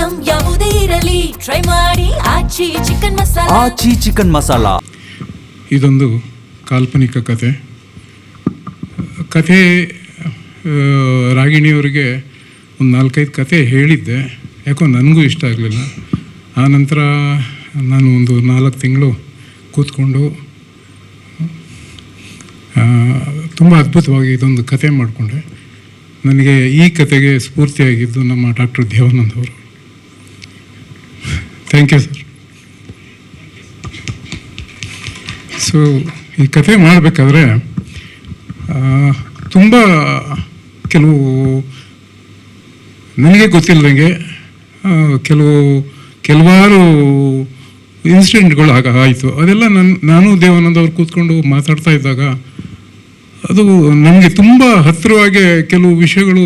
Item ಯಾವುದೇ ಇರಲಿ try ಮಾಡಿ ಆಚಿ ಚಿಕನ್ ಮಸಾಲಾ. ಇದೊಂದು ಕಾಲ್ಪನಿಕ ಕಥೆ ರಾಗಿಣಿಯವರಿಗೆ ಒಂದು 4-5 ಕತೆ ಹೇಳಿದ್ದೆ. ಯಾಕೋ ನನಗೂ ಇಷ್ಟ ಆಗಲಿಲ್ಲ. ಆನಂತರ ನಾನು ಒಂದು 4 ತಿಂಗಳು ಕೂತ್ಕೊಂಡು ತುಂಬ ಅದ್ಭುತವಾಗಿ ಇದೊಂದು ಕತೆ ಮಾಡಿಕೊಂಡೆ. ನನಗೆ ಈ ಕತೆಗೆ ಸ್ಫೂರ್ತಿಯಾಗಿದ್ದು ನಮ್ಮ ಡಾಕ್ಟರ್ ದೇವಾನಂದ್ ಅವರು. Thank you sir. ಸೊ ಈ ಕತೆ ಮಾಡಬೇಕಾದ್ರೆ ತುಂಬ ನನಗೆ ಗೊತ್ತಿಲ್ಲದಂಗೆ ಕೆಲವಾರು ಇನ್ಸಿಡೆಂಟ್ಗಳು ಆಯಿತು. ಅದೆಲ್ಲ ನಾನು ದೇವಾನಂದ್ ಅವ್ರು ಕೂತ್ಕೊಂಡು ಮಾತಾಡ್ತಾ ಇದ್ದಾಗ ಅದು ನನಗೆ ತುಂಬ ಹತ್ತಿರವಾಗಿ ಕೆಲವು ವಿಷಯಗಳು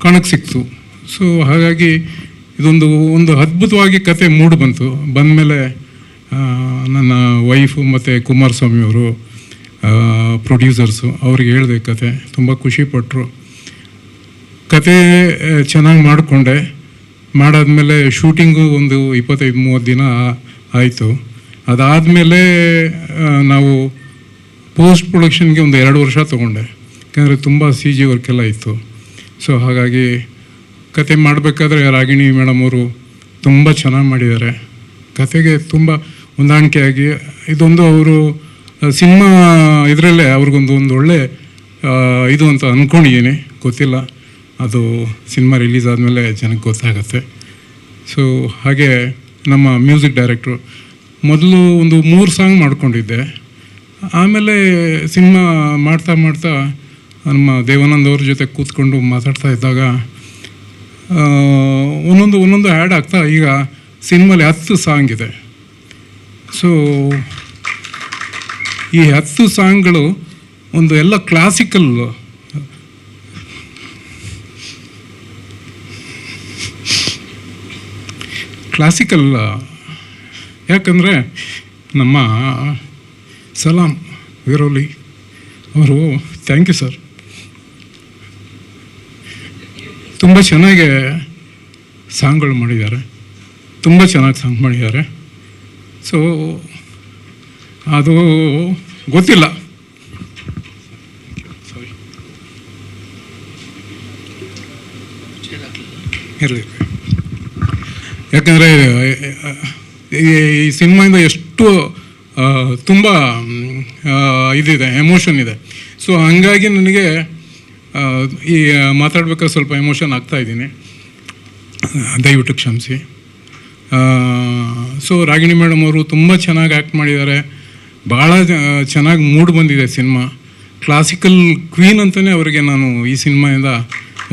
ಕಾಣಕ್ಕೆ ಸಿಕ್ತು. ಸೊ ಹಾಗಾಗಿ ಒಂದು ಅದ್ಭುತವಾಗಿ ಕತೆ ಬಂದಮೇಲೆ ನನ್ನ ವೈಫು ಮತ್ತು ಕುಮಾರಸ್ವಾಮಿಯವರು ಪ್ರೊಡ್ಯೂಸರ್ಸು ಅವ್ರಿಗೆ ಹೇಳಿದೆ ಕತೆ. ತುಂಬ ಖುಷಿಪಟ್ಟರು. ಕತೆ ಚೆನ್ನಾಗಿ ಮಾಡಿಕೊಂಡೆ. ಮಾಡಾದಮೇಲೆ ಶೂಟಿಂಗು ಒಂದು 25-30 ದಿನ ಆಯಿತು. ಅದಾದಮೇಲೆ ನಾವು ಪೋಸ್ಟ್ ಪ್ರೊಡಕ್ಷನ್ಗೆ ಒಂದು 2 ವರ್ಷ ತೊಗೊಂಡೆ. ಯಾಕಂದರೆ ತುಂಬ CG ವರ್ಕೆಲ್ಲ ಇತ್ತು. ಸೊ ಹಾಗಾಗಿ ಕತೆ ಮಾಡಬೇಕಾದ್ರೆ ರಾಗಿಣಿ ಮೇಡಮ್ ಅವರು ತುಂಬ ಚೆನ್ನಾಗಿ ಮಾಡಿದ್ದಾರೆ. ಕತೆಗೆ ತುಂಬ ಹೊಂದಾಣಿಕೆಯಾಗಿ ಇದೊಂದು ಅವರು ಸಿನಿಮಾ ಇದರಲ್ಲೇ ಅವ್ರಿಗೊಂದು ಒಳ್ಳೆ ಇದು ಅಂತ ಅಂದ್ಕೊಂಡಿದ್ದೀನಿ. ಗೊತ್ತಿಲ್ಲ, ಅದು ಸಿನಿಮಾ ರಿಲೀಸ್ ಆದಮೇಲೆ ಜನಕ್ಕೆ ಗೊತ್ತಾಗತ್ತೆ. ಸೊ ಹಾಗೆ ನಮ್ಮ ಮ್ಯೂಸಿಕ್ ಡೈರೆಕ್ಟ್ರು ಮೊದಲು ಒಂದು 3 ಸಾಂಗ್ ಮಾಡ್ಕೊಂಡಿದ್ದೆ. ಆಮೇಲೆ ಸಿನಿಮಾ ಮಾಡ್ತಾ ನಮ್ಮ ದೇವಾನಂದ್ ಅವ್ರ ಜೊತೆ ಕೂತ್ಕೊಂಡು ಮಾತಾಡ್ತಾ ಇದ್ದಾಗ ಒಂದೊಂದು ಆ್ಯಡ್ ಆಗ್ತಾ ಈಗ ಸಿನಿಮಾಲಿ 10 ಸಾಂಗ್ ಇದೆ. ಸೊ ಈ 10 ಸಾಂಗ್ಗಳು ಒಂದು ಎಲ್ಲ ಕ್ಲಾಸಿಕಲ್ ಯಾಕಂದರೆ ನಮ್ಮ ಸಲಾಂ ವಿರೋಲಿ ಅವರು ಥ್ಯಾಂಕ್ ಯು ಸರ್, ತುಂಬ ಚೆನ್ನಾಗಿ ಸಾಂಗ್ಗಳು ಮಾಡಿದ್ದಾರೆ. ತುಂಬ ಚೆನ್ನಾಗಿ ಸಾಂಗ್ ಮಾಡಿದ್ದಾರೆ. ಸೊ ಅದು ಗೊತ್ತಿಲ್ಲ, ಇರಲಿ. ಯಾಕಂದರೆ ಈ ಸಿನಿಮಾಯಿಂದ ಎಷ್ಟು ತುಂಬ ಇದಿದೆ, ಎಮೋಷನ್ ಇದೆ. ಸೊ ಹಂಗಾಗಿ ನನಗೆ ಈ ಮಾತಾಡ್ಬೇಕಾದ್ರೆ ಸ್ವಲ್ಪ ಎಮೋಷನ್ ಆಗ್ತಾಯಿದ್ದೀನಿ, ದಯವಿಟ್ಟು ಕ್ಷಮಿಸಿ. ಸೊ ರಾಗಿಣಿ ಮೇಡಮ್ ಅವರು ತುಂಬ ಚೆನ್ನಾಗಿ ಆ್ಯಕ್ಟ್ ಮಾಡಿದ್ದಾರೆ. ಭಾಳ ಚೆನ್ನಾಗಿ ಮೂಡ್ ಬಂದಿದೆ ಸಿನಿಮಾ. ಕ್ಲಾಸಿಕಲ್ ಕ್ವೀನ್ ಅಂತಲೇ ಅವರಿಗೆ ನಾನು ಈ ಸಿನಿಮಾಯಿಂದ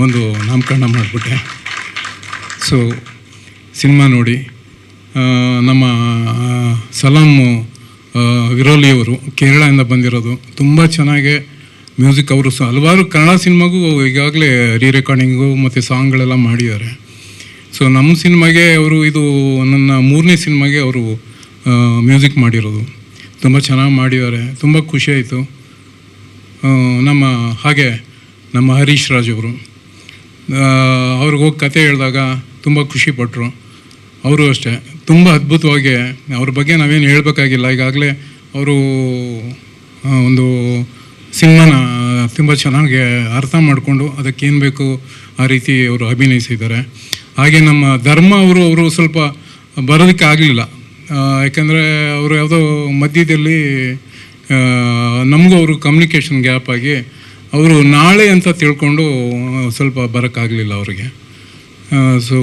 ಒಂದು ನಾಮಕರಣ ಮಾಡಿಬಿಟ್ಟೆ. ಸೊ ಸಿನಿಮಾ ನೋಡಿ. ನಮ್ಮ ಸಲಾಂ ವಿರೋಲಿಯವರು ಕೇರಳದಿಂದ ಬಂದಿರೋದು, ತುಂಬ ಚೆನ್ನಾಗಿ ಮ್ಯೂಸಿಕ್. ಅವರು ಹಲವಾರು ಕನ್ನಡ ಸಿನಿಮಾಗೂ ಈಗಾಗಲೇ ರೆಕಾರ್ಡಿಂಗು ಮತ್ತು ಸಾಂಗ್ಗಳೆಲ್ಲ ಮಾಡಿದ್ದಾರೆ. ಸೊ ನಮ್ಮ ಸಿನಿಮಾಗೆ ಅವರು ಇದು ನನ್ನ 3ನೇ ಸಿನಿಮಾಗೆ ಅವರು ಮ್ಯೂಸಿಕ್ ಮಾಡಿರೋದು. ತುಂಬ ಚೆನ್ನಾಗಿ ಮಾಡಿದ್ದಾರೆ. ತುಂಬ ಖುಷಿಯಾಯಿತು. ಹಾಗೆ ನಮ್ಮ ಹರೀಶ್ ರಾಜ್ ಅವರು ಅವ್ರಿಗೆ ಹೋಗಿ ಕತೆ ಹೇಳಿದಾಗ ತುಂಬ ಖುಷಿಪಟ್ಟರು. ಅವರು ಅಷ್ಟೇ ತುಂಬ ಅದ್ಭುತವಾಗಿ, ಅವ್ರ ಬಗ್ಗೆ ನಾವೇನು ಹೇಳಬೇಕಾಗಿಲ್ಲ. ಈಗಾಗಲೇ ಅವರು ಒಂದು ಸಿನಿಮಾನ ತುಂಬ ಚೆನ್ನಾಗಿ ಅರ್ಥ ಮಾಡಿಕೊಂಡು ಅದಕ್ಕೇನು ಬೇಕು ಆ ರೀತಿ ಅವರು ಅಭಿನಯಿಸಿದ್ದಾರೆ. ಹಾಗೆ ನಮ್ಮ ಧರ್ಮ ಅವರು ಸ್ವಲ್ಪ ಬರೋದಕ್ಕೆ ಆಗಲಿಲ್ಲ. ಯಾಕೆಂದರೆ ಅವರು ಯಾವುದೋ ಮಧ್ಯದಲ್ಲಿ ನಮಗೂ ಅವರು ಕಮ್ಯುನಿಕೇಷನ್ ಗ್ಯಾಪ್ ಆಗಿ ಅವರು ನಾಳೆ ಅಂತ ತಿಳ್ಕೊಂಡು ಸ್ವಲ್ಪ ಬರೋಕ್ಕಾಗಲಿಲ್ಲ ಅವರಿಗೆ. ಸೊ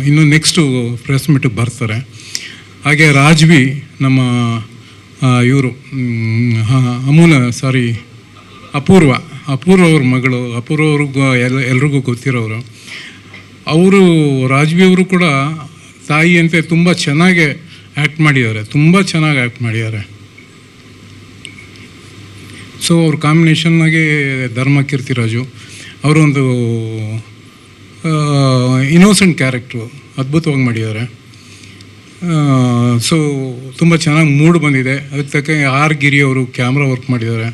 ಇನ್ನು ನೆಕ್ಸ್ಟು ಪ್ರೆಸ್ ಮೀಟಿಗೆ ಬರ್ತಾರೆ. ಹಾಗೆ ರಾಜ್ವಿ ನಮ್ಮ ಇವರು ಅಪೂರ್ವ ಅವ್ರ ಮಗಳು. ಅಪೂರ್ವ ಅವ್ರಿಗೂ ಎಲ್ರಿಗೂ ಗೊತ್ತಿರೋರು. ಅವರು ರಾಜ್ವಿ ಅವರು ಕೂಡ ತಾಯಿಯಂತೆ ತುಂಬ ಚೆನ್ನಾಗಿ ಆ್ಯಕ್ಟ್ ಮಾಡಿದ್ದಾರೆ. ಸೊ ಅವ್ರ ಕಾಂಬಿನೇಷನ್ನಾಗಿ ಧರ್ಮ ಕೀರ್ತಿರಾಜು ಅವರೊಂದು ಇನ್ನೋಸೆಂಟ್ ಕ್ಯಾರೆಕ್ಟ್ರು ಅದ್ಭುತವಾಗಿ ಮಾಡಿದ್ದಾರೆ. ಸೊ ತುಂಬ ಚೆನ್ನಾಗಿ ಮೂಡ್ ಬಂದಿದೆ. ಅದಕ್ಕೆ ತಕ್ಕ ಆರ್ ಗಿರಿ ಅವರು ಕ್ಯಾಮ್ರಾ ವರ್ಕ್ ಮಾಡಿದ್ದಾರೆ.